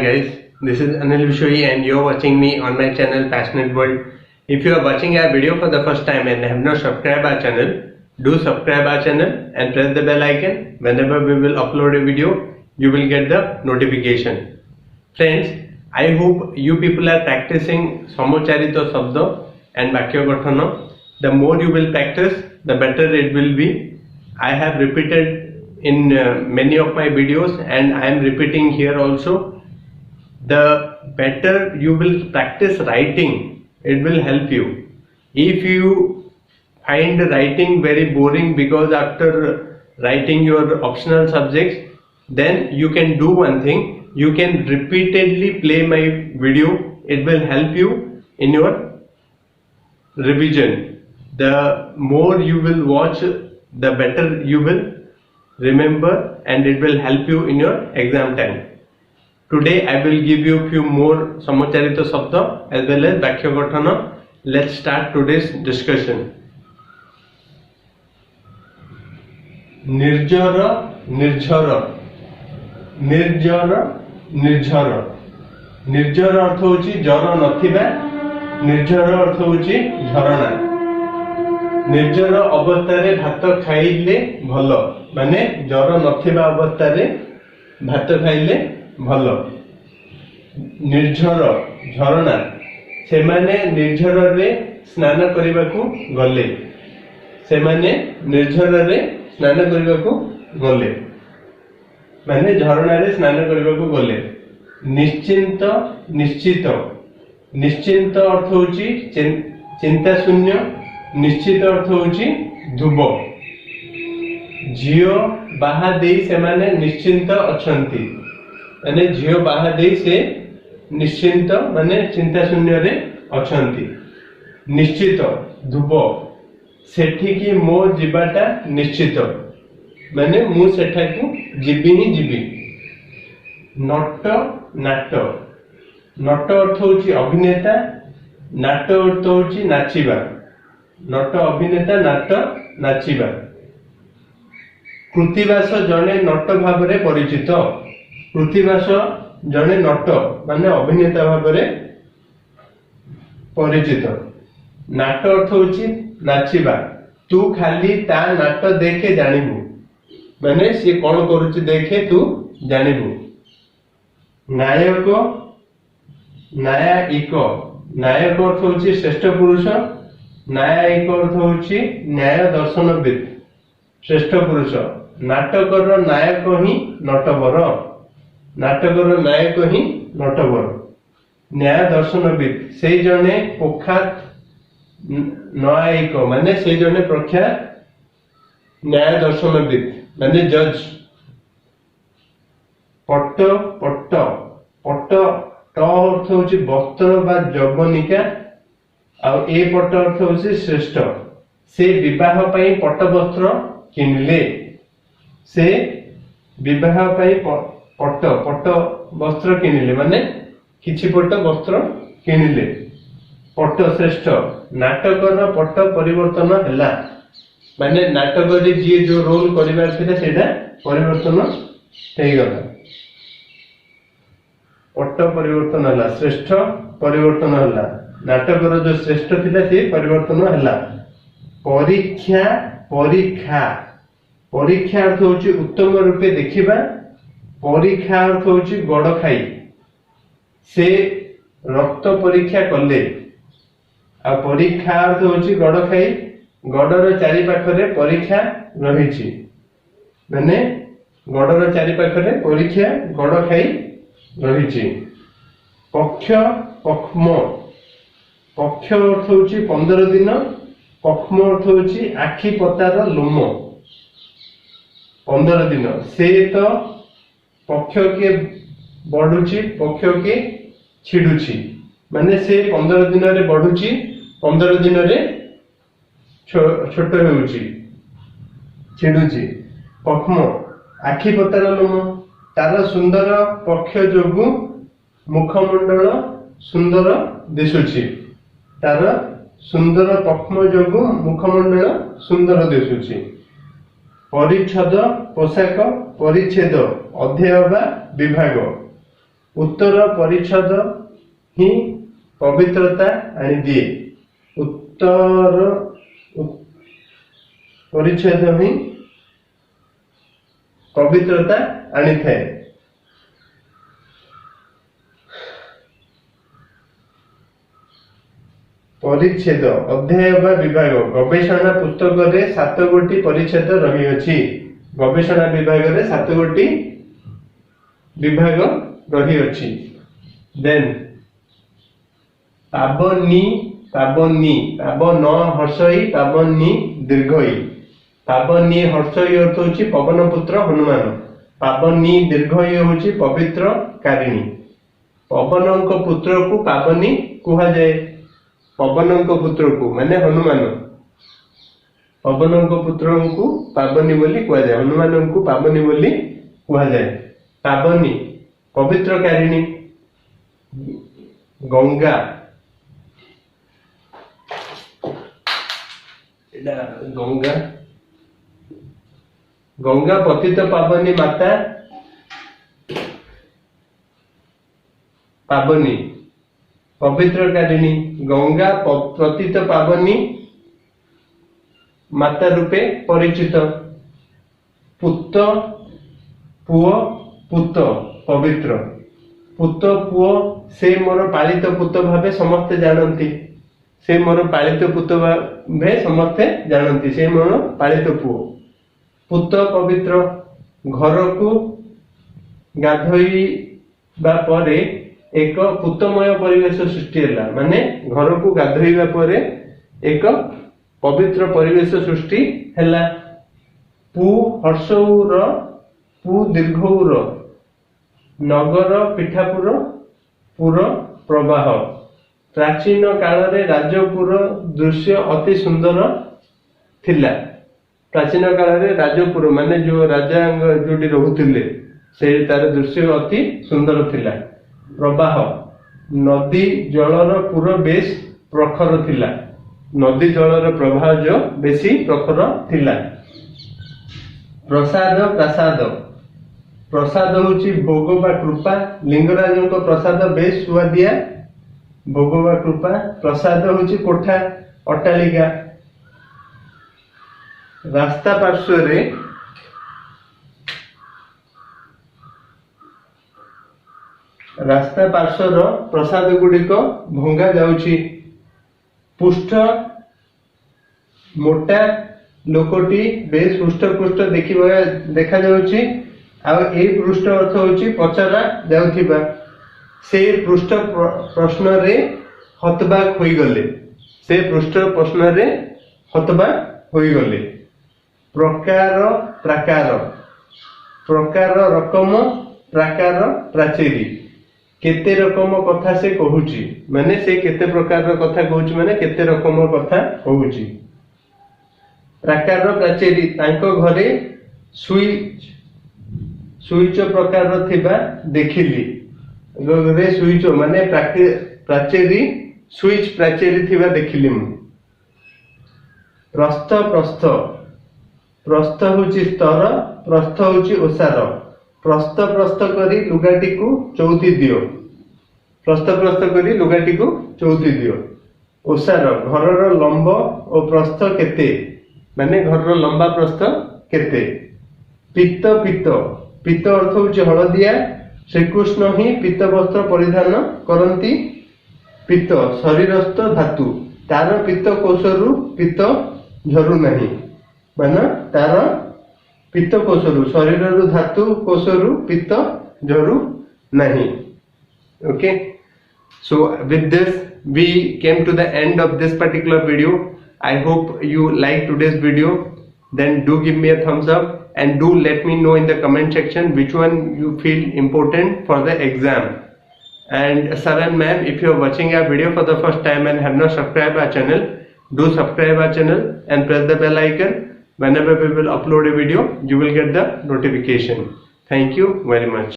guys, this is Anil and you're watching me on my channel Passionate World. If you are watching our video for the first time and have not subscribed our channel, do subscribe our channel and press the bell icon. Whenever we will upload a video, you will get the notification. Friends, I hope you people are practicing Samocharita Sabda and Byakarana. The more you will practice, the better it will be. I have repeated in many of my videos and I am repeating here also. The better you will practice writing, it will help you. If you find writing very boring because after writing your optional subjects, then you can do one thing. You can repeatedly play my video. It will help you in your revision. The more you will watch, the better you will remember and it will help you in your exam time. Today I will give you a few more Samocharita Sabda as well as Byakarana. Let's start today's discussion. Nirjara, nirjara, nirjara, nirjara. Nirjara अर्थ होची जर नथिबा, निर्जर अर्थ होची झरणा. निर्जर अवस्था रे भात खाइले भल, माने जर नथिबा अवस्था रे भात खाइले भल. निर्झर झरणा, सेमाने निर्झर रे स्नान करिबाकू गले. सेमाने निर्झर रे स्नान करिबाकू गले, माने झरणा रे स्नान करिबाकू गले. निश्चिंत, निश्चित. निश्चिंत अर्थ होची चिंता शून्य. निश्चित अर्थ होची धुब. झियो बाहा देई से माने निश्चिंत अछंती, माने झियो बाहा देई से निश्चिंत माने चिंता शून्य रे अछंती. निश्चित धुब, सेठी की मो जिबाटा निश्चित, माने मु सेठा को जिबी ही जिबी. नट, नाट. नट अर्थ होची अभिनेता, नाट अर्थ होची नाचिबा. नट अभिनेता, नाट नाचिबा. कृतिवास जने नट भावरे परिचित. कृतिवास जने नट माने अभिनेता भावरे परिचित. नाट अर्थ होची नाचिबा. तू खाली ता नाट देखे जानिबु, माने से कोन करूची देखे तू जानिबु. नायक, न्यायिक. नायक अर्थ होची श्रेष्ठ पुरुष. न्यायिक अर्थ होची न्याय दर्शनविद, श्रेष्ठ पुरुष. नाटकर नायक ही नटवर. नाटकर नायक ही नटवर. न्याय दर्शनविद, से जने प्रख्यात न्यायिक, माने से जने प्रख्यात न्याय दर्शनविद, माने जज. पट्ट, पट्ट. पट्ट ट अर्थ होची वस्त्र बा जवनिका, और ए पट्ट अर्थ होची श्रेष्ठ. से विवाह पई पट्ट वस्त्र किनले. से विवाह पई पट्ट पट्ट वस्त्र किनिले, माने किछि पट्ट वस्त्र किनिले. पट्ट श्रेष्ठ. नाटकर पट्ट परिवर्तन हैला, माने नाटक रे जे जो रोल करिवार थिला सेटा परिवर्तन हेई गला. पट्ट परिवर्तन हैला, श्रेष्ठ परिवर्तन हैला. नाटकर जो श्रेष्ठ थिला से परिवर्तन हैला. परीक्षा, परीक्षा. परीक्षा अर्थ होची उत्तम रूपे देखिबा. परीक्षा अर्थ होची गड़ खाई. से रक्त परीक्षा कले. आ परीक्षा अर्थ होची गड़ खाई. गड़र चारि पाखरे परीक्षा रहिछि, माने गड़र चारि पाखरे परीक्षा गड़ खाई रहिछि. पक्ष, पक्ष्म. पक्ष अर्थ होची 15 दिन. पक्ष्म अर्थ होची आखि पतार लोम. 15 दिन. से तो पक्ष के बढ़ुची, पक्ष के छिडुची, माने से 15 दिन रे बढ़ुची, 15 दिन रे छोट होउची, छिडुची. पक्ष्म आखि पतार लोम. तार सुंदर पक्ष जोगु मुखमंडल सुंदर दिसुची. तार सुंदर पक्ष्म जोगु मुखमंडल सुंदर दिसुची. परिच्छद, पोशाक. परिच्छेद अध्याय बा विभाग. उत्तर परिच्छेद ही पवित्रता आनी दिए। उत्तर परिच्छेद ही पवित्रता आनी थाए। परिच्छेद अध्याय बा विभाग गवेषणा पुस्तक रे 7 गोटी परिच्छेद रही अछि। गवेषणा विभाग रे 7 गोटी विभाग रही अछि। देन पाबनी पाबनी पाबन हर्षई पाबनी दीर्घई। पाबनी हर्षई अर्थ होछि पवन पुत्र हनुमान। पाबनी दीर्घई होछि पवित्र कारिणी। पवनक पुत्र को पाबनी कुहा जाए। पवनक पुत्र को माने हनुमान। पवनक पुत्र को पाबनी बोली कुहा जाए। हनुमान को पाबनी बोली कुहा जाए। पाबनी पवित्र कारिणी। गंगा गंगा गंगा पतित पावनी माता पावनी पवित्र कारिणी। गंगा पतित पावनी माता रूपे परिचित। पुत पुओ पुत पवित्र। पुत पुओ से मोर पालित पुत भावे समस्ते जानती। से मोर पालित पुत भावे समस्ते जानती। से मोर पालित पुओ। पुत पवित्र। घर को गाधोइबा परे एक पुतमय परिवेश सृष्टि हैला। माने घर को गाधोइबा परे एक पवित्र परिवेश सृष्टि हैला। पु हर्षौर पु दीर्घौर नगर पीठापुर पुर प्रवाह। प्राचीन काल रे राजपुर दृश्य अति सुंदर थिला। प्राचीन काल रे राजपुर माने जो राजा जोडी रहुथिले से तार दृश्य अति सुंदर थिला। प्रवाह नदी जलर पुर बेस प्रखर थिला। नदी जलर प्रवाह जो बेसी प्रखर थिला। प्रसाद प्रसाद प्रसाद होची भोग बा कृपा। लिंगराज को प्रसाद बेस सुआदिया भोग बा कृपा। प्रसाद होची कोठा अट्टालिका। रास्ता पार्श्व रे रास्ता पार्श्वर प्रसाद गुड़िक भंगा जाउची। पुष्ठ मोटा लोकटी बेस पुष्ट पुष्ट देखा जाउची। आ ए पृष्ठ अर्थ होची पचरा जाउथिबा। से पृष्ठ प्रश्न रे हतबाक होई गले। से पृष्ठ प्रश्न रे हतबाक होई गले। प्रकार प्राकार प्रकार रकम प्राकार प्राचेरी। केते रकम कथा से कहूची माने से केते प्रकार कथा कहूची माने केते रकम कथा कहूची। प्राकार प्राचेरी तांको घरे स्विच स्विच प्रकार थिबा देखिली। रे स्विच माने प्राचेरी स्विच प्राचेरी थिबा देखिली मु। प्रस्थ प्रस्थ प्रस्थ होची स्तर प्रस्थ होची ओसार। प्रस्थ प्रस्थ करी लुगाटी को चौथी दियो। प्रस्थ प्रस्थ करी लुगाटी को चौथी दियो। ओसार घरर लंब और प्रस्थ केते माने घरर लंबा प्रस्थ केते। पित्त पित्त पित्त अर्थ होची हळदिया। श्रीकृष्ण ही पित्त वस्त्र परिधान करती। पित्त शरीरस्थ धातु तार पित्त कोशरु पित्त झरु नहीं माने तार पित्त कोशरु शरीररु धातु कोशरु पित्त झरु नहीं। Okay, so with this we came to the end of this particular video. I hope you like today's video. Then do give me a thumbs up and do let me know in the comment section which one you feel important for the exam. And sir and ma'am, if you are watching our video for the first time and have not subscribed our channel, do subscribe our channel and press the bell icon. Whenever we will upload a video, you will get the notification. Thank you very much.